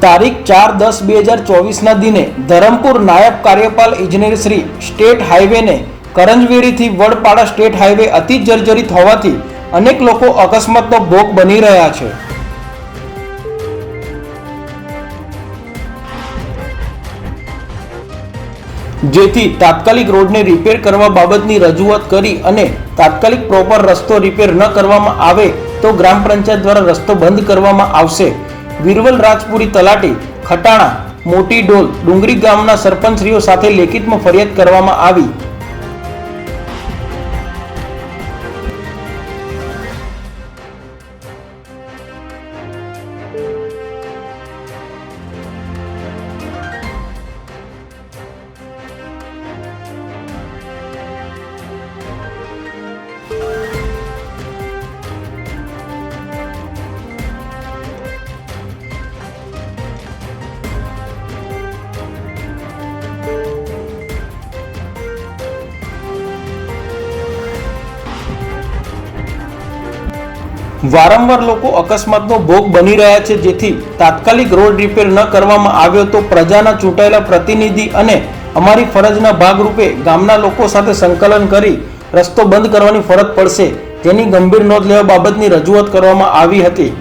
તારીખ 4/10/2024ના દિને ધરમપુર નાયબ કાર્યપાલ ઇજનેર શ્રી સ્ટેટ હાઈવેને કરંજવેરીથી વડપાડા સ્ટેટ હાઈવે અતિ જર્જરિત હોવાથી અનેક લોકો અકસ્માતનો ભોગ બની રહ્યા છે। જેથી તાત્કાલિક રોડને રિપેર કરવા બાબતની રજૂઆત કરી અને તાત્કાલિક પ્રોપર રસ્તો રિપેર ન કરવામાં આવે તો ગ્રામ પંચાયત દ્વારા રસ્તો બંધ કરવામાં આવશે। વિરવલ રાજપુરી તલાટી ખટાણા મોટી ડોલ ડુંગરી ગામના સરપંચશ્રીઓ સાથે લેખિતમાં ફરિયાદ કરવામાં આવી। વારંવાર લોકો અકસ્માતનો ભોગ બની રહ્યા છે, જેથી તાત્કાલિક રોડ રિપેર ન કરવામાં આવ્યો તો પ્રજાના ચૂંટાયેલા પ્રતિનિધિ અને અમારી ફરજના ભાગરૂપે ગામના લોકો સાથે સંકલન કરી રસ્તો બંધ કરવાની ફરજ પડશે, જેની ગંભીર નોંધ લેવા બાબતની રજૂઆત કરવામાં આવી હતી।